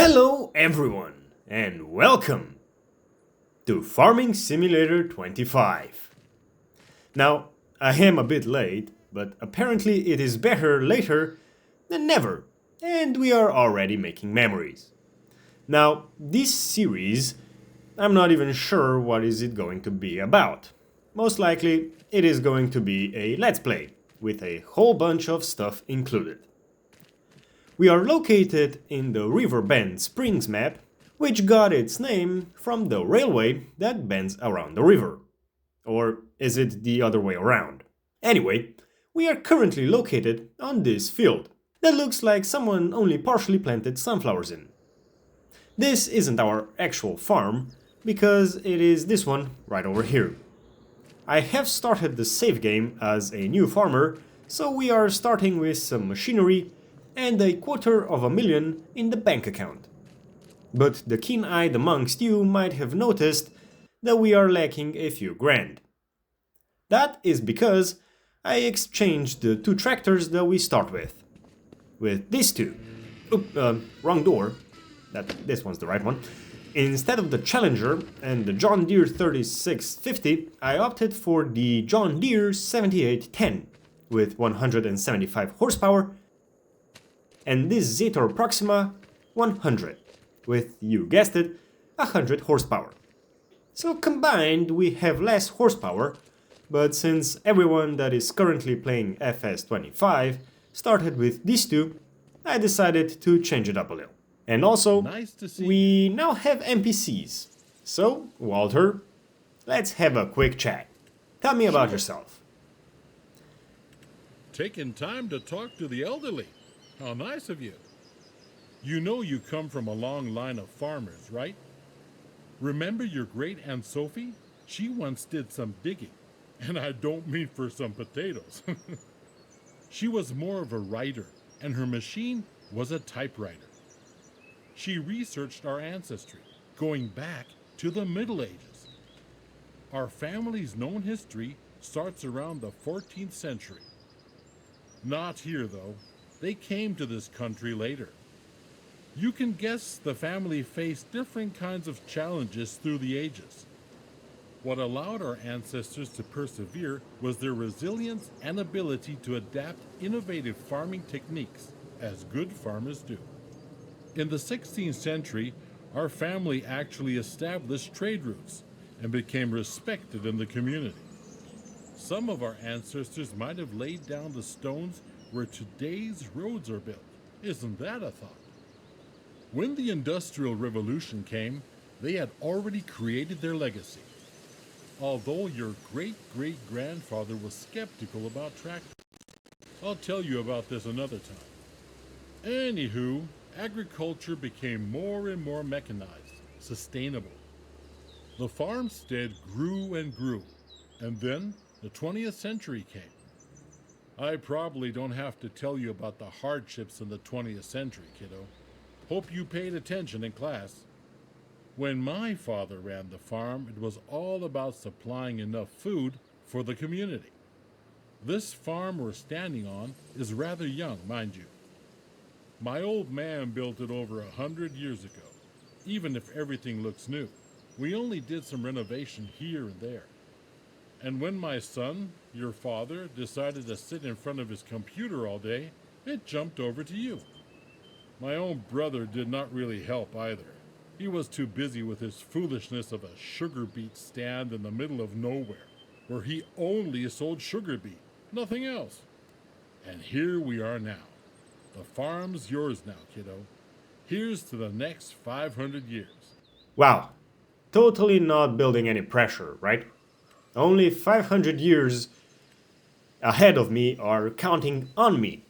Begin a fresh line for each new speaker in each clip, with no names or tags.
Hello everyone and welcome to Farming Simulator 25. Now, I am a bit late, but apparently it is better later than never, and we are already making memories. Now, this series, I'm not even sure what is it going to be about. Most likely, it is going to be a let's play, with a whole bunch of stuff included. We are located in the River Bend Springs map, which got its name from the railway that bends around the river. Or is it the other way around? Anyway, we are currently located on this field that looks like someone only partially planted sunflowers in. This isn't our actual farm, because it is this one right over here. I have started the save game as a new farmer, so we are starting with some machinery and $250,000 in the bank account. But the keen-eyed amongst you might have noticed that we are lacking a few grand. That is because I exchanged the two tractors that we start with these two. Wrong door. This one's the right one. Instead of the Challenger and the John Deere 3650, I opted for the John Deere 7810 with 175 horsepower and this Zetor Proxima 100 with, you guessed it, 100 horsepower. So combined we have less horsepower, but since everyone that is currently playing FS25 started with these two, I decided to change it up a little. And also, we now have NPCs. So, Walter, let's have a quick chat. Tell me about yourself.
Taking time to talk to the elderly. How nice of you. You know you come from a long line of farmers, right? Remember your great Aunt Sophie? She once did some digging. And I don't mean for some potatoes. She was more of a writer, and her machine was a typewriter. She researched our ancestry, going back to the Middle Ages. Our family's known history starts around the 14th century. Not here, though. They came to this country later. You can guess the family faced different kinds of challenges through the ages. What allowed our ancestors to persevere was their resilience and ability to adapt innovative farming techniques, as good farmers do. In the 16th century, our family actually established trade routes and became respected in the community. Some of our ancestors might have laid down the stones where today's roads are built. Isn't that a thought? When the Industrial Revolution came, they had already created their legacy. Although your great-great-grandfather was skeptical about tractors. I'll tell you about this another time. Anywho, agriculture became more and more mechanized, sustainable. The farmstead grew and grew, and then the 20th century came. I probably don't have to tell you about the hardships in the 20th century, kiddo. Hope you paid attention in class. When my father ran the farm, it was all about supplying enough food for the community. This farm we're standing on is rather young, mind you. My old man built it over 100 years ago, even if everything looks new. We only did some renovation here and there. And when my son, your father, decided to sit in front of his computer all day, it jumped over to you. My own brother did not really help either. He was too busy with his foolishness of a sugar beet stand in the middle of nowhere, where he only sold sugar beet, nothing else. And here we are now. The farm's yours now, kiddo. Here's to the next 500 years.
Wow, totally not building any pressure, right? Only 500 years ahead of me are counting on me.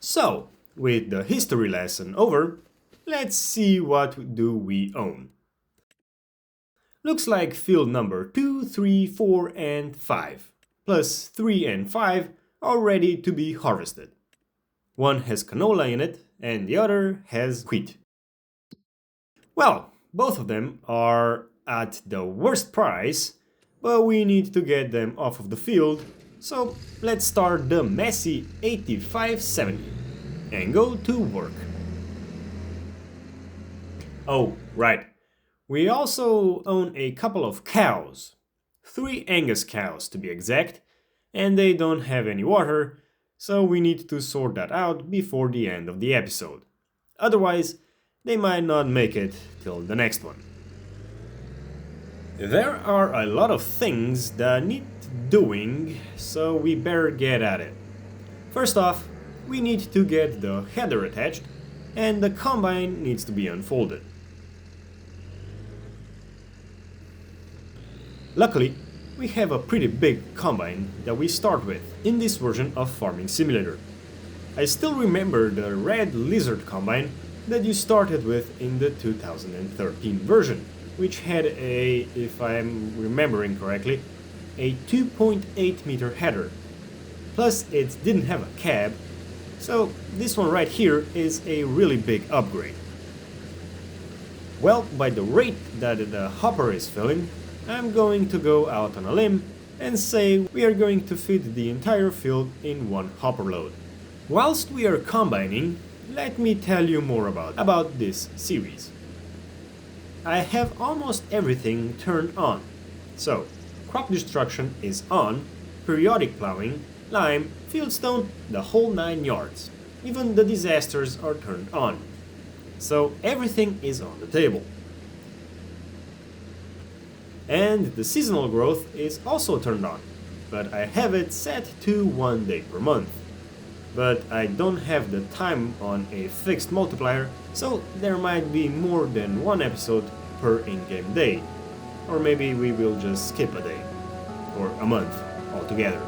So, with the history lesson over, let's see what do we own. Looks like field number 2, 3, 4 and 5, plus 3 and 5 are ready to be harvested. One has canola in it and the other has wheat. Well, both of them are at the worst price, but we need to get them off of the field, so let's start the messy 8570 and go to work. Oh, right. We also own a couple of cows. 3 Angus cows to be exact, and they don't have any water, so we need to sort that out before the end of the episode. Otherwise, they might not make it till the next one. There are a lot of things that need doing, so we better get at it. First off, we need to get the header attached, and the combine needs to be unfolded. Luckily, we have a pretty big combine that we start with in this version of Farming Simulator. I still remember the red lizard combine that you started with in the 2013 version, which had a, if I'm remembering correctly, a 2.8 meter header. Plus it didn't have a cab, so this one right here is a really big upgrade. Well, by the rate that the hopper is filling, I'm going to go out on a limb and say we are going to fit the entire field in one hopper load. Whilst we are combining, let me tell you more about this series. I have almost everything turned on. So, crop destruction is on, periodic plowing, lime, fieldstone, the whole 9 yards. Even the disasters are turned on. So everything is on the table. And the seasonal growth is also turned on, but I have it set to 1 day per month. But I don't have the time on a fixed multiplier, so there might be more than 1 episode per in-game day. Or maybe we will just skip a day, or a month altogether.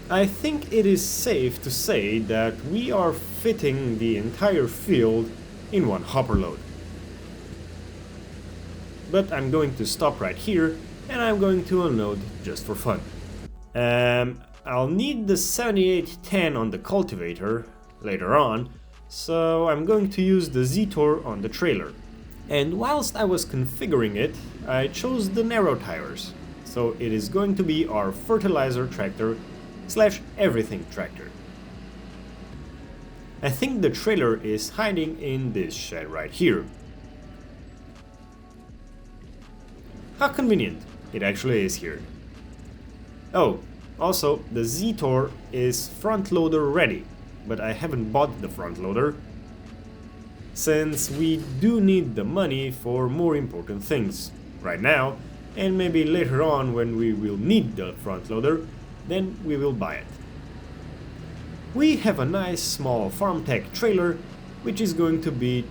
I think it is safe to say that we are fitting the entire field in one hopper load. But I'm going to stop right here and I'm going to unload just for fun. I'll need the 7810 on the cultivator later on, so I'm going to use the Z-Tor on the trailer. And whilst I was configuring it, I chose the narrow tires, so it is going to be our fertilizer tractor / everything tractor. I think the trailer is hiding in this shed right here. How convenient, it actually is here. Oh, also the Z-Tor is front loader ready, but I haven't bought the front loader, since we do need the money for more important things right now, and maybe later on when we will need the front loader, then we will buy it. We have a nice small farm tech trailer, which is going to be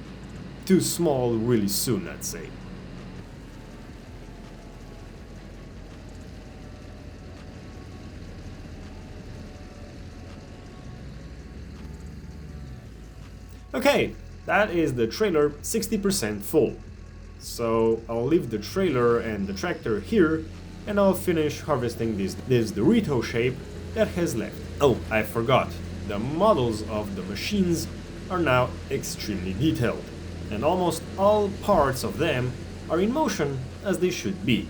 too small really soon, I'd say. Okay, that is the trailer 60% full. So I'll leave the trailer and the tractor here, and I'll finish harvesting this Dorito shape that has left. Oh, I forgot. The models of the machines are now extremely detailed, and almost all parts of them are in motion as they should be.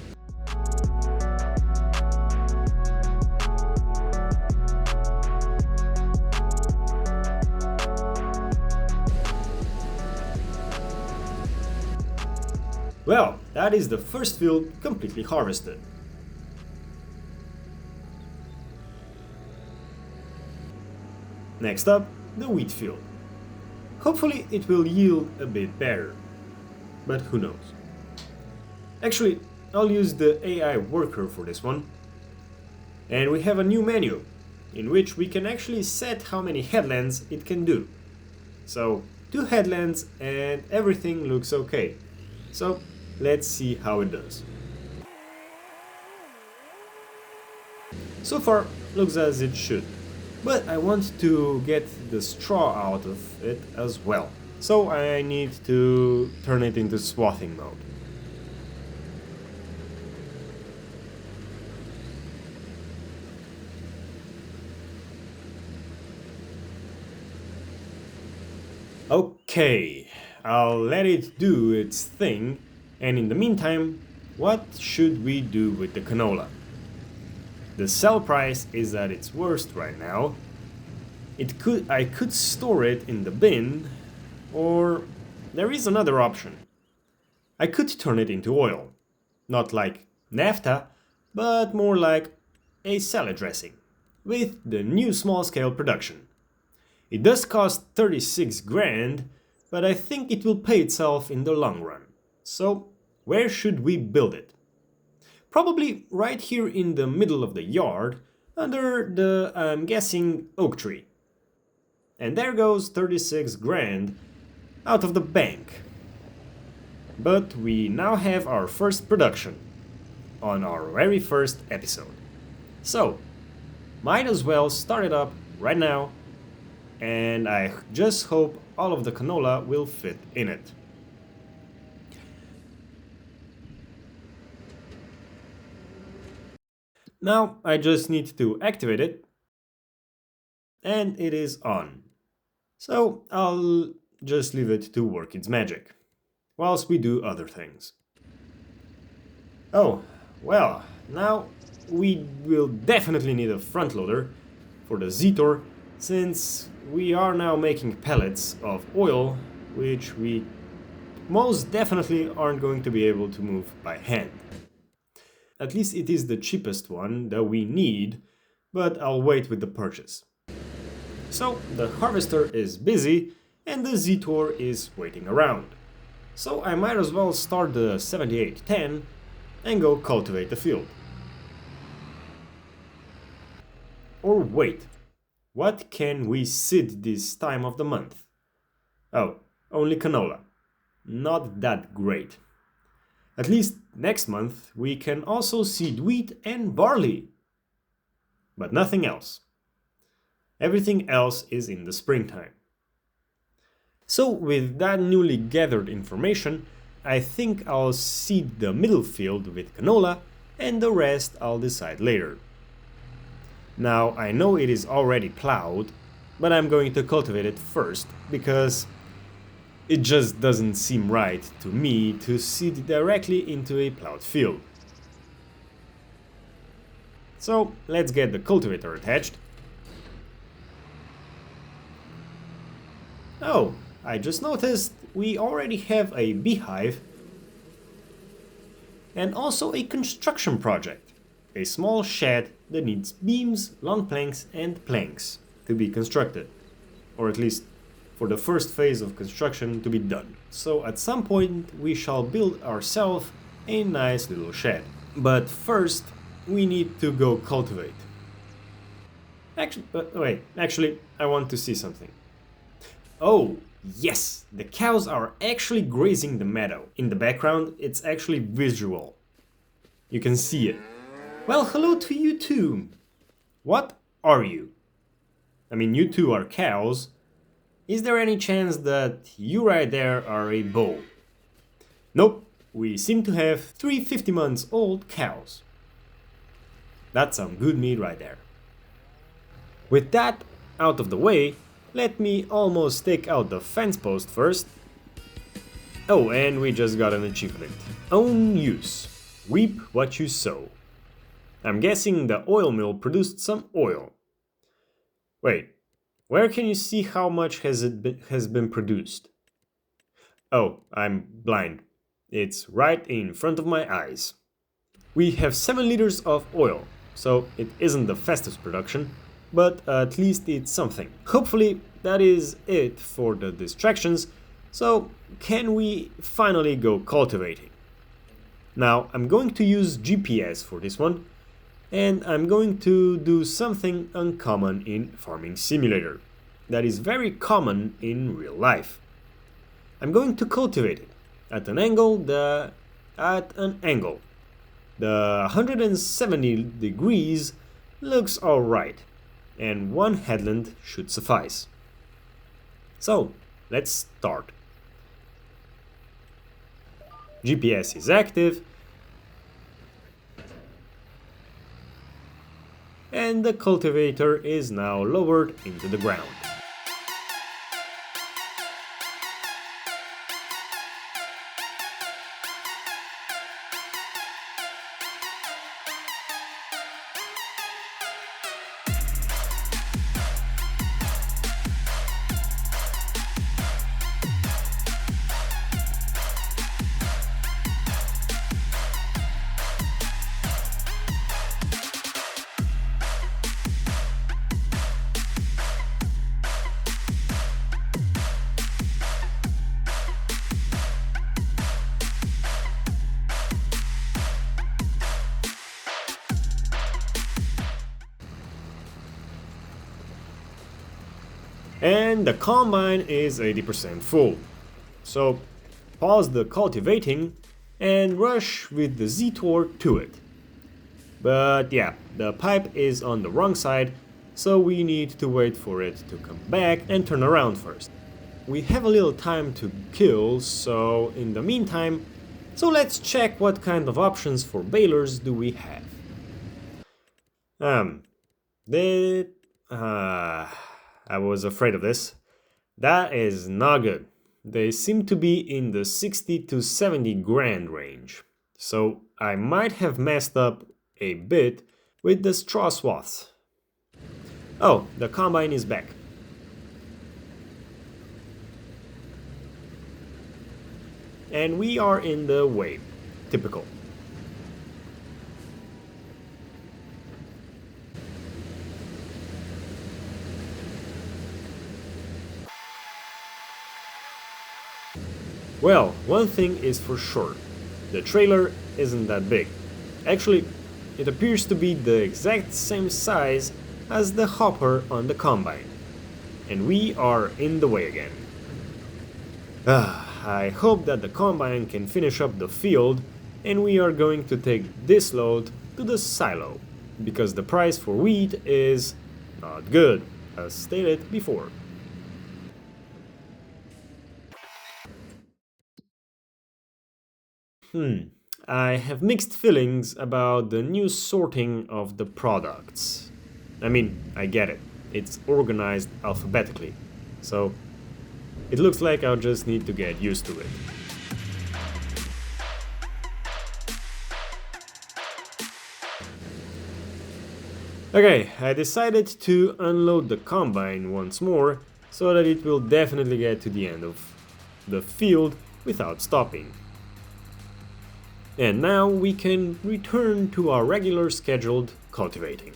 Well, that is the first field completely harvested. Next up, the wheat field. Hopefully it will yield a bit better, but who knows. Actually, I'll use the AI worker for this one. And we have a new menu, in which we can actually set how many headlands it can do. So, 2 headlands, and everything looks okay. So let's see how it does. So far, looks as it should. But I want to get the straw out of it as well. So I need to turn it into swathing mode. Okay, I'll let it do its thing, and in the meantime, what should we do with the canola? The sell price is at its worst right now. I could store it in the bin, or there is another option. I could turn it into oil. Not like naphtha, but more like a salad dressing, with the new small-scale production. It does cost 36 grand, but I think it will pay itself in the long run. So, where should we build it? Probably right here in the middle of the yard, under the, I'm guessing, oak tree. And there goes 36 grand out of the bank. But we now have our first production on our very first episode. So, might as well start it up right now, and I just hope all of the canola will fit in it. Now I just need to activate it, and it is on. So I'll just leave it to work its magic, whilst we do other things. Oh, well, now we will definitely need a front loader for the Zetor, since we are now making pellets of oil, which we most definitely aren't going to be able to move by hand. At least it is the cheapest one that we need, but I'll wait with the purchase. So the harvester is busy and the Zetor is waiting around. So I might as well start the 7810 and go cultivate the field. Or wait, what can we seed this time of the month? Oh, only canola. Not that great. At least next month we can also seed wheat and barley. But nothing else. Everything else is in the springtime. So with that newly gathered information, I think I'll seed the middle field with canola and the rest I'll decide later. Now I know it is already plowed, but I'm going to cultivate it first because it just doesn't seem right to me to seed directly into a plowed field. So let's get the cultivator attached. Oh, I just noticed we already have a beehive and also a construction project. A small shed that needs beams, long planks and planks to be constructed. Or at least for the first phase of construction to be done. So at some point we shall build ourselves a nice little shed. But first we need to go cultivate. Actually, I want to see something. Oh, yes! The cows are actually grazing the meadow. In the background, it's actually visual. You can see it. Well, hello to you too. What are you? I mean, you two are cows. Is there any chance that you right there are a bull? Nope, we seem to have 3 50 months old cows. That's some good meat right there. With that out of the way, let me almost take out the fence post first. Oh, and we just got an achievement. Own use. Reap what you sow. I'm guessing the oil mill produced some oil. Wait, where can you see how much has been produced? Oh, I'm blind. It's right in front of my eyes. We have 7 liters of oil, so it isn't the fastest production, but at least it's something. Hopefully that is it for the distractions, so can we finally go cultivating? Now I'm going to use GPS for this one, and I'm going to do something uncommon in Farming Simulator that is very common in real life. I'm going to cultivate it at an angle. The 170 degrees looks alright, and one headland should suffice. So, let's start. GPS is active, and the cultivator is now lowered into the ground. And the combine is 80% full. So pause the cultivating and rush with the Z-torque to it. But yeah, the pipe is on the wrong side, so we need to wait for it to come back and turn around first. We have a little time to kill, so in the meantime, let's check what kind of options for balers do we have. I was afraid of this. That is not good. They seem to be in the 60 to 70 grand range. So I might have messed up a bit with the straw swaths. Oh, the combine is back. And we are in the way. Typical. Well, one thing is for sure. The trailer isn't that big. Actually, it appears to be the exact same size as the hopper on the combine. And we are in the way again. I hope that the combine can finish up the field and we are going to take this load to the silo, because the price for wheat is not good, as stated before. I have mixed feelings about the new sorting of the products. I mean, I get it. It's organized alphabetically. So, it looks like I'll just need to get used to it. Okay, I decided to unload the combine once more, so that it will definitely get to the end of the field without stopping. And now we can return to our regular scheduled cultivating.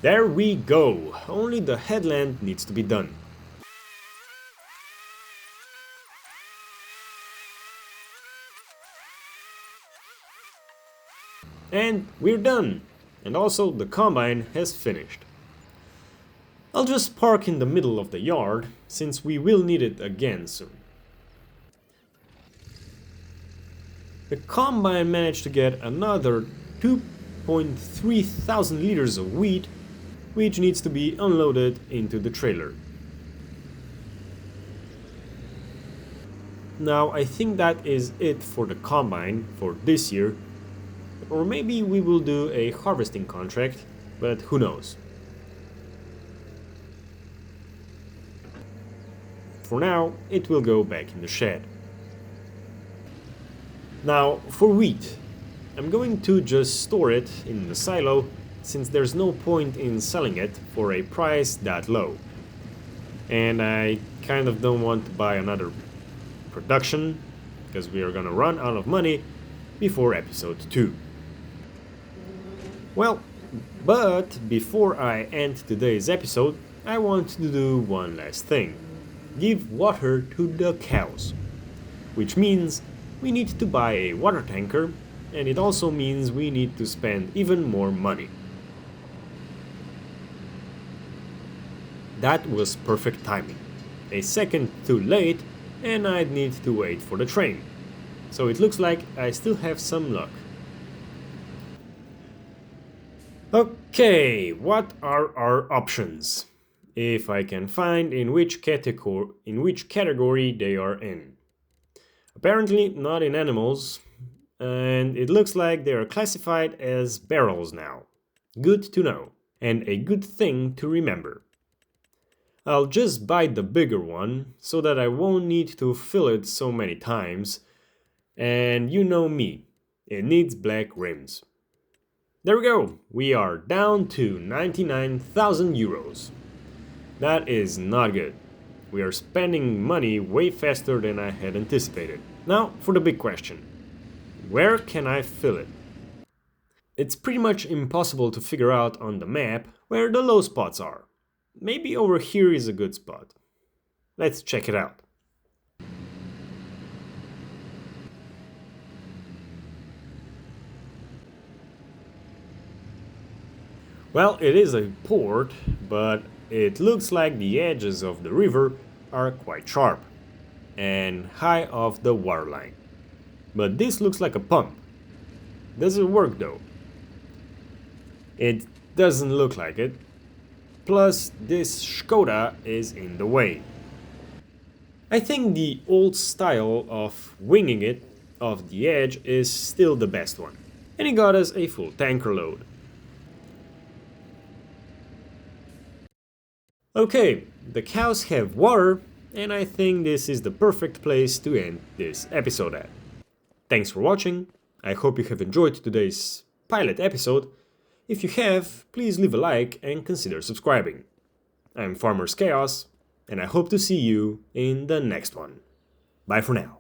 There we go, only the headland needs to be done. And we're done! And also the combine has finished. I'll just park in the middle of the yard, since we will need it again soon. The combine managed to get another 2.3 thousand liters of wheat, which needs to be unloaded into the trailer. Now I think that is it for the combine for this year, or maybe we will do a harvesting contract, but who knows. For now, it will go back in the shed. Now for wheat, I'm going to just store it in the silo, since there's no point in selling it for a price that low. and I kind of don't want to buy another production because we are gonna run out of money before episode 2. Well, but before I end today's episode, I want to do one last thing. Give water to the cows. Which means we need to buy a water tanker, and it also means we need to spend even more money. That was perfect timing. A second too late, and I'd need to wait for the train. So it looks like I still have some luck. Okay, what are our options? If I can find in which category they are in. Apparently not in animals, and it looks like they are classified as barrels now. Good to know, and a good thing to remember. I'll just buy the bigger one, so that I won't need to fill it so many times, and you know me, it needs black rims. There we go, we are down to 99,000 euros. That is not good. We are spending money way faster than I had anticipated. Now for the big question. Where can I fill it? It's pretty much impossible to figure out on the map where the low spots are. Maybe over here is a good spot. Let's check it out. Well, it is a port, but it looks like the edges of the river are quite sharp and high off the waterline. But this looks like a pump. Does it work though? It doesn't look like it. Plus, this Skoda is in the way. I think the old style of winging it off the edge is still the best one. And it got us a full tanker load. Okay, the cows have water, and I think this is the perfect place to end this episode at. Thanks for watching, I hope you have enjoyed today's pilot episode. If you have, please leave a like and consider subscribing. I'm Farmer's Chaos, and I hope to see you in the next one. Bye for now.